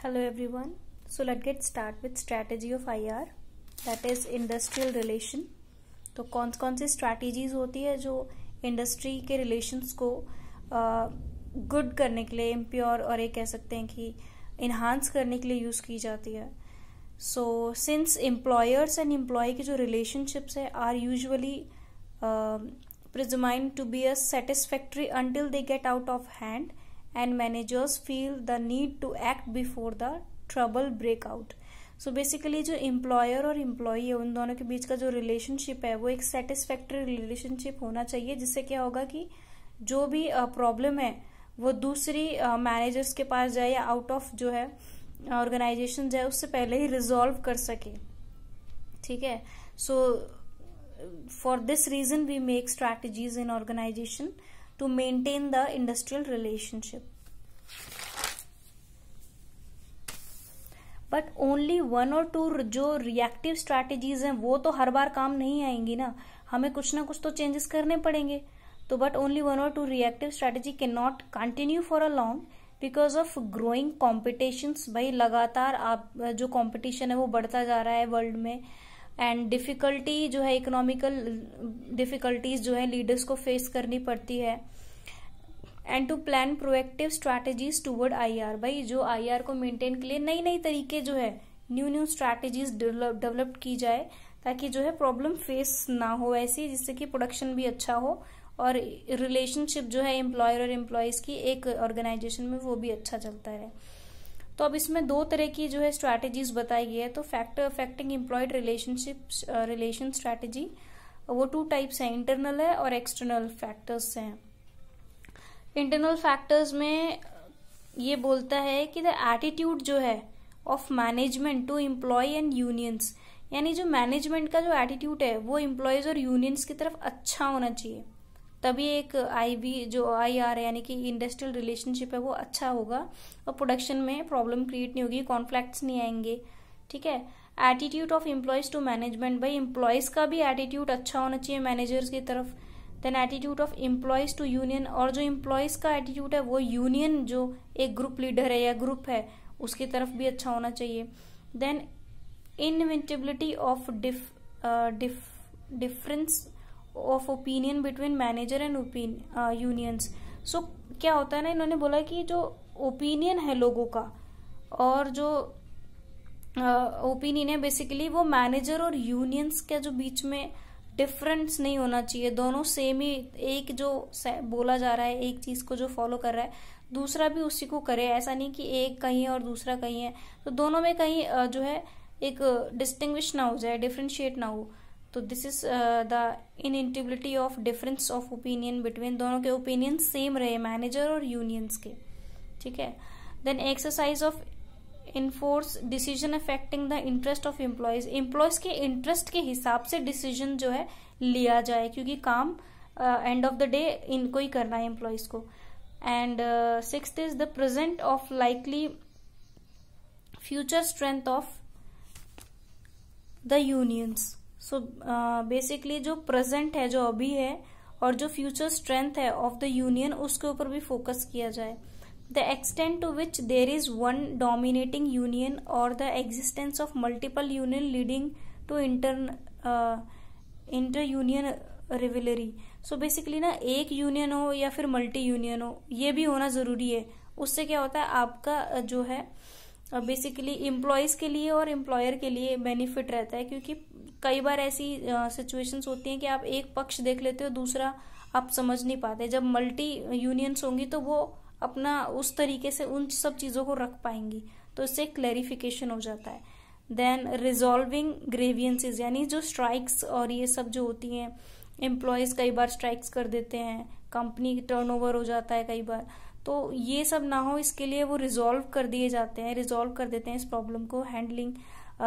Hello everyone. So let's get start with strategy of IR, that is industrial relation. तो कौन कौन सी strategies होती है जो इंडस्ट्री के रिलेशंस को गुड करने के लिए, इम्प्योर और ये कह सकते हैं कि इन्हांस करने के लिए यूज की जाती है. So since employers and employee की जो रिलेशनशिप्स है are usually presumed to be a satisfactory until they get out of hand and managers feel the need to act before the trouble break out. So basically जो employer और employee है उन दोनों के बीच का जो रिलेशनशिप है वो एक सेटिस्फैक्ट्री रिलेशनशिप होना चाहिए, जिससे क्या होगा कि जो भी प्रॉब्लम है वो दूसरी मैनेजर्स के पास जाए या आउट ऑफ जो है ऑर्गेनाइजेशन जाए उससे पहले ही रिजॉल्व कर सके. ठीक है. So for this reason we make strategies in organization to maintain the industrial relationship. But only one or two जो reactive strategies हैं वो तो हर बार काम नहीं आएंगी ना, हमें कुछ ना कुछ तो चेंजेस करने पड़ेंगे. तो but only one or two reactive strategy cannot continue for a long because of growing competitions. भाई लगातार आप जो competition है वो बढ़ता जा रहा है वर्ल्ड में, एंड डिफिकल्टी जो है इकोनॉमिकल डिफिकल्टीज जो है लीडर्स को फेस करनी पड़ती है. And to plan proactive strategies toward IR. भाई जो IR को मेंटेन के लिए नई नई तरीके जो है न्यू स्ट्रैटेजीज डेवलप की जाए ताकि जो है प्रॉब्लम फेस ना हो ऐसी, जिससे कि प्रोडक्शन भी अच्छा हो और रिलेशनशिप जो है एम्प्लॉयर और एम्प्लॉयज की एक ऑर्गेनाइजेशन में वो भी अच्छा चलता रहे. तो अब इसमें दो तरह की जो है स्ट्रैटेजीज बताई गई है. तो factor affecting employed relation strategy वो टू टाइप्स हैं, इंटरनल है और एक्सटर्नल फैक्टर्स हैं. इंटरनल फैक्टर्स में ये बोलता है कि द एटीट्यूड जो है of management to employ and unions, यानी जो मैनेजमेंट का जो एटीट्यूड है वो एम्प्लॉयज और यूनियंस की तरफ अच्छा होना चाहिए, तभी एक जो IR है यानी कि इंडस्ट्रियल रिलेशनशिप है वो अच्छा होगा और प्रोडक्शन में प्रॉब्लम क्रिएट नहीं होगी, कॉन्फ्लिक्ट्स नहीं आएंगे. ठीक है. Attitude of employees to management, भाई एम्प्लॉयज का भी एटीट्यूड अच्छा होना चाहिए मैनेजर्स की तरफ. Then attitude of employees to union, और जो एम्प्लॉयज का एटीट्यूड है वो यूनियन जो एक ग्रुप लीडर है या ग्रुप है उसकी तरफ भी अच्छा होना चाहिए. Then inevitability of difference of opinion between manager and unions. So क्या होता है ना, इन्होंने बोला कि जो ओपिनियन है लोगों का और जो ओपिनियन है बेसिकली वो मैनेजर और यूनियंस के जो बीच में डिफरेंस नहीं होना चाहिए. दोनों सेम ही, एक जो बोला जा रहा है एक चीज को जो फॉलो कर रहा है दूसरा भी उसी को करे. ऐसा नहीं कि एक कहीं है और दूसरा कहीं है, तो दोनों में कहीं जो है एक डिस्टिंग्विश ना हो जाए, डिफरेंशिएट ना हो. तो this is the inevitability of difference of opinion between, दोनों के ओपिनियन सेम रहे मैनेजर और यूनियंस के. ठीक है. Then exercise of enforce decision affecting the interest of employees, employees के इंटरेस्ट के हिसाब से डिसीजन जो है लिया जाए, क्योंकि काम एंड ऑफ द डे इनको ही करना है एम्प्लॉयज को. And sixth is the present of likely future strength of the unions. So basically जो प्रेजेंट है जो अभी है और जो फ्यूचर स्ट्रेंथ है ऑफ द यूनियन उसके ऊपर भी फोकस किया जाए. The extent to which there is one dominating union और the existence of multiple union leading to inter union rivalry. So basically ना एक यूनियन हो या फिर मल्टी यूनियन हो ये भी होना जरूरी है. उससे क्या होता है आपका जो है बेसिकली एम्प्लॉयज के लिए और एम्प्लॉयर के लिए बेनिफिट रहता है, क्योंकि कई बार ऐसी सिचुएशंस होती हैं कि आप एक पक्ष देख लेते हो दूसरा आप समझ नहीं पाते. जब मल्टी यूनियंस होंगी तो वो अपना उस तरीके से उन सब चीजों को रख पाएंगी, तो इससे क्लैरिफिकेशन हो जाता है. देन रिजॉल्विंग ग्रेवियंसेस, यानी जो स्ट्राइक्स और ये सब जो होती हैं, एम्प्लॉयज कई बार स्ट्राइक्स कर देते हैं, कंपनी टर्नओवर हो जाता है कई बार, तो ये सब ना हो इसके लिए वो रिजॉल्व कर दिए जाते हैं, रिजॉल्व कर देते हैं इस प्रॉब्लम को. हैंडलिंग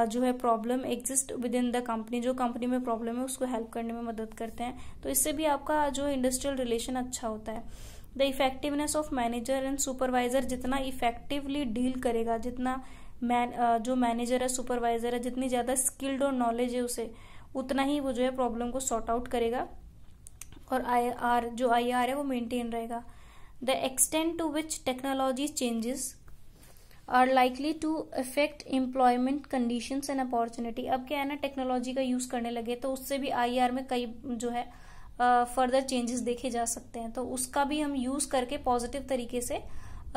जो है problem exist with in the company, जो कंपनी में प्रॉब्लम है उसको हेल्प करने में मदद करते हैं. तो इससे भी आपका जो इंडस्ट्रियल रिलेशन अच्छा होता है. The effectiveness of manager and supervisor, जितना इफेक्टिवली डील करेगा, जितना जो मैनेजर है सुपरवाइजर है जितनी ज्यादा स्किल्ड और नॉलेज है उसे, उतना ही वो जो है प्रॉब्लम को सॉर्ट आउट करेगा और IR है वो मेंटेन रहेगा. The extent to which technology changes are likely to affect employment conditions and opportunity. अब क्या है ना, टेक्नोलॉजी का यूज करने लगे तो उससे भी आईआर में कई जो है फर्दर चेंजेस देखे जा सकते हैं, तो उसका भी हम यूज करके पॉजिटिव तरीके से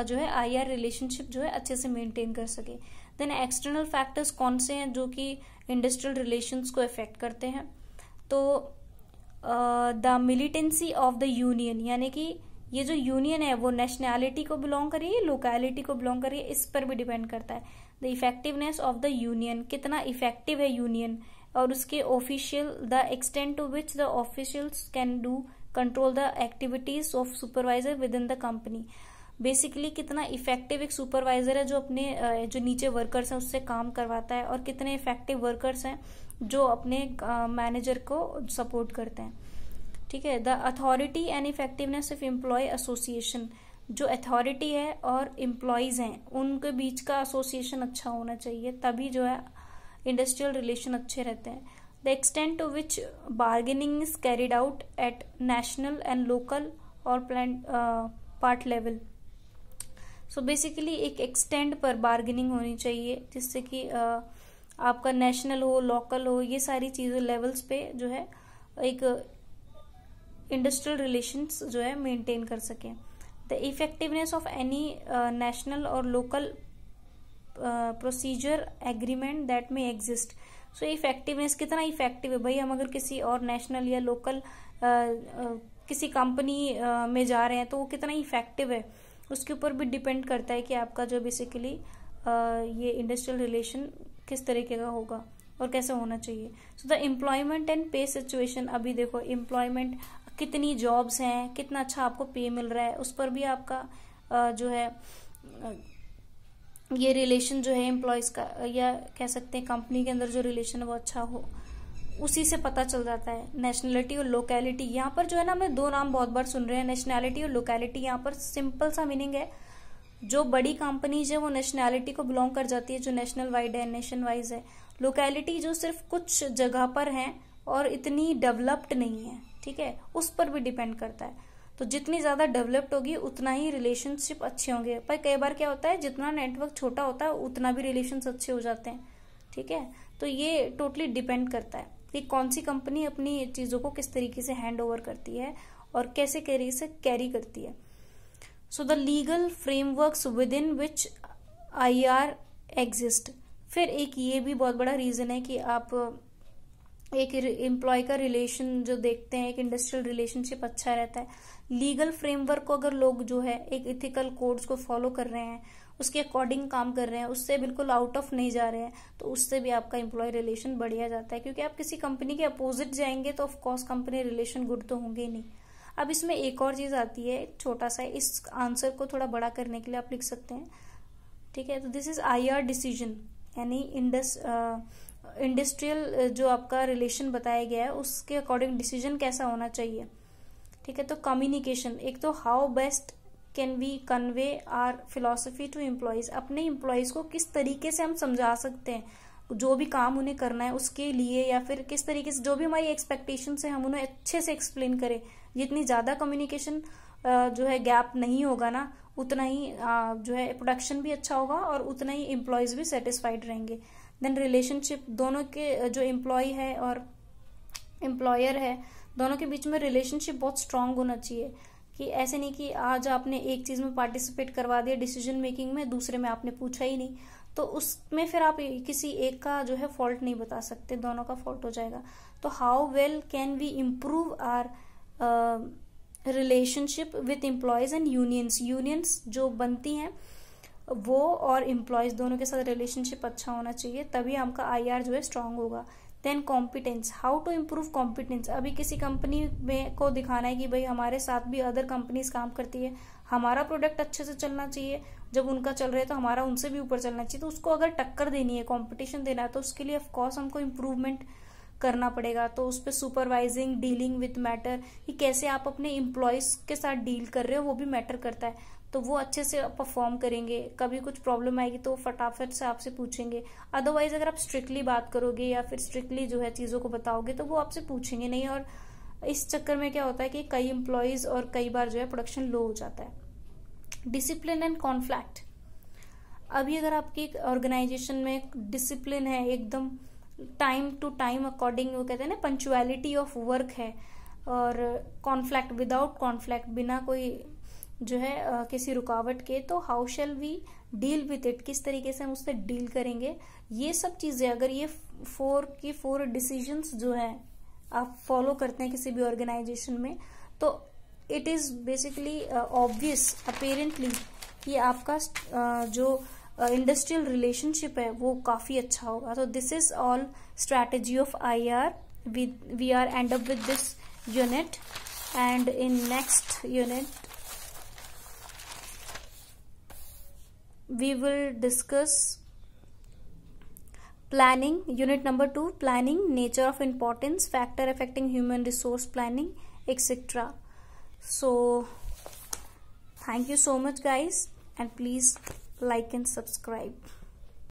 जो है आईआर रिलेशनशिप जो है अच्छे से मेंटेन कर सके। देन एक्सटर्नल फैक्टर्स कौन से हैं जो कि इंडस्ट्रियल रिलेशंस को अफेक्ट करते हैं, तो the militancy of the union, यानी कि ये जो यूनियन है वो नेशनैलिटी को बिलोंग कर रही है, लोकेलिटी को बिलोंग कर रही है, इस पर भी डिपेंड करता है। The effectiveness of the union, कितना इफेक्टिव है यूनियन, और उसके official, the extent to which the officials can do control the activities of supervisor within the company. Basically कितना इफेक्टिव एक सुपरवाइजर है जो अपने जो नीचे वर्कर्स हैं उससे काम करवाता है, और कितने इफेक्टिव वर्कर्स हैं जो अपने मैनेजर को सपोर्ट करते हैं। ठीक है। The authority and effectiveness of employ association, जो अथॉरिटी है और एम्प्लॉयज हैं उनके बीच का एसोसिएशन अच्छा होना चाहिए, तभी जो है इंडस्ट्रियल रिलेशन अच्छे रहते हैं। The extent to which bargaining is carried out at national and local और plan part level. So basically एक एक्सटेंड पर बार्गेनिंग होनी चाहिए जिससे कि आपका नेशनल हो, लोकल हो, ये सारी चीजें लेवल्स पे जो है एक इंडस्ट्रियल रिलेशंस जो है मेंटेन कर सकें। The effectiveness of any national और लोकल प्रोसीजर एग्रीमेंट दैट में एग्जिस्ट। सो इफेक्टिवनेस, कितना इफेक्टिव है भाई, हम अगर किसी और नेशनल या लोकल किसी कंपनी में जा रहे हैं तो वो कितना इफेक्टिव है, उसके ऊपर भी डिपेंड करता है कि आपका जो बेसिकली ये इंडस्ट्रियल रिलेशन किस तरीके का होगा और कैसे होना चाहिए। सो द एम्प्लॉयमेंट एंड पे सिचुएशन, अभी देखो एम्प्लॉयमेंट, कितनी जॉब्स हैं, कितना अच्छा आपको पे मिल रहा है, उस पर भी आपका जो है ये रिलेशन जो है एम्प्लॉयज का, या कह सकते हैं कंपनी के अंदर जो रिलेशन है वो अच्छा हो, उसी से पता चल जाता है। नेशनलिटी और लोकेलिटी, यहाँ पर जो है ना हमने दो नाम बहुत बार सुन रहे हैं, नेशनैलिटी और लोकेलिटी। यहाँ पर सिंपल सा मीनिंग है, जो बड़ी कंपनीज है वो नेशनैलिटी को बिलोंग कर जाती है, जो नेशनल वाइड है, नेशन वाइज है। लोकेलिटी जो सिर्फ कुछ जगह पर है और इतनी डेवलप्ड नहीं है, ठीक है, उस पर भी डिपेंड करता है। तो जितनी ज्यादा डेवलप्ड होगी उतना ही रिलेशनशिप अच्छे होंगे, पर कई बार क्या होता है जितना नेटवर्क छोटा होता है उतना भी रिलेशंस अच्छे हो जाते हैं। ठीक है, तो ये टोटली डिपेंड करता है कि कौन सी कंपनी अपनी चीजों को किस तरीके से हैंड ओवर करती है और कैसे कैरी करती है। So the legal frameworks with in which IR exist. फिर एक ये भी बहुत बड़ा रीजन है कि आप एक एम्प्लॉय का रिलेशन जो देखते हैं, एक इंडस्ट्रियल रिलेशनशिप अच्छा रहता है। लीगल फ्रेमवर्क को अगर लोग जो है एक इथिकल कोड्स को फॉलो कर रहे हैं, उसके अकॉर्डिंग काम कर रहे हैं, उससे बिल्कुल आउट ऑफ नहीं जा रहे हैं, तो उससे भी आपका एम्प्लॉय रिलेशन बढ़िया जाता है। क्योंकि आप किसी कंपनी के अपोजिट जाएंगे तो ऑफकोर्स कंपनी रिलेशन गुड तो होंगे ही नहीं। अब इसमें एक और चीज आती है छोटा सा, इस आंसर को थोड़ा बड़ा करने के लिए आप लिख सकते हैं। ठीक है, तो दिस इज आईआर डिसीजन, यानी इंडस्ट्रियल जो आपका रिलेशन बताया गया है उसके अकॉर्डिंग डिसीजन कैसा होना चाहिए। ठीक है, तो कम्युनिकेशन, एक तो how best can we convey our philosophy to employees, अपने एम्प्लॉयज को किस तरीके से हम समझा सकते हैं जो भी काम उन्हें करना है उसके लिए, या फिर किस तरीके से जो भी हमारी एक्सपेक्टेशन है हम उन्हें अच्छे से एक्सप्लेन करें। जितनी ज्यादा कम्युनिकेशन जो है गैप नहीं होगा ना, उतना ही जो है प्रोडक्शन भी अच्छा होगा और उतना ही एम्प्लॉयज भी सेटिस्फाइड रहेंगे। देन रिलेशनशिप, दोनों के जो एम्प्लॉय है और एम्प्लॉयर है दोनों के बीच में रिलेशनशिप बहुत स्ट्रांग होना चाहिए, कि ऐसे नहीं कि आज आपने एक चीज में पार्टिसिपेट करवा दिया डिसीजन मेकिंग में, दूसरे में आपने पूछा ही नहीं, तो उसमें फिर आप किसी एक का जो है फॉल्ट नहीं बता सकते, दोनों का फॉल्ट हो जाएगा। तो how well can we improve our relationship with employees and unions, unions जो बनती हैं वो और एम्प्लॉयज दोनों के साथ रिलेशनशिप अच्छा होना चाहिए, तभी आपका आईआर जो है स्ट्रांग होगा। Then competence, how to improve competence, अभी किसी कंपनी में को दिखाना है कि भाई हमारे साथ भी अदर कंपनीज काम करती है, हमारा प्रोडक्ट अच्छे से चलना चाहिए, जब उनका चल रहा है तो हमारा उनसे भी ऊपर चलना चाहिए। तो उसको अगर टक्कर देनी है, कॉम्पिटिशन देना है, तो उसके लिए ऑफकोर्स हमको इम्प्रूवमेंट करना पड़ेगा। तो उस पर सुपरवाइजिंग, डीलिंग विथ मैटर, कि कैसे आप अपने एम्प्लॉयज के साथ डील कर रहे हो वो भी मैटर करता है। तो वो अच्छे से परफॉर्म करेंगे, कभी कुछ प्रॉब्लम आएगी तो फटाफट से आपसे पूछेंगे। अदरवाइज अगर आप स्ट्रिक्टली बात करोगे या फिर स्ट्रिक्टली जो है चीजों को बताओगे तो वो आपसे पूछेंगे नहीं, और इस चक्कर में क्या होता है कि कई एम्प्लॉयज और कई बार जो है प्रोडक्शन लो हो जाता है। डिसिप्लिन एंड कॉन्फ्लिक्ट, अभी अगर आपकी ऑर्गेनाइजेशन में डिसिप्लिन है, एकदम टाइम टू टाइम अकॉर्डिंग, वो कहते हैं ना पंचुअलिटी ऑफ वर्क है, और कॉन्फ्लिक्ट, विदाउट कॉन्फ्लिक्ट, बिना कोई जो है किसी रुकावट के, तो how shall we deal with it, किस तरीके से हम उससे डील करेंगे, ये सब चीजें अगर ये 4 डिसीजंस जो है आप फॉलो करते हैं किसी भी ऑर्गेनाइजेशन में, तो it is basically obvious apparently कि आपका जो इंडस्ट्रियल रिलेशनशिप है वो काफी अच्छा होगा. तो this is all strategy of IR. We are end up with this unit, and in next unit we will discuss planning, unit number 2, planning, nature of importance, factor affecting human resource planning, etc. So thank you so much guys, and please like and subscribe.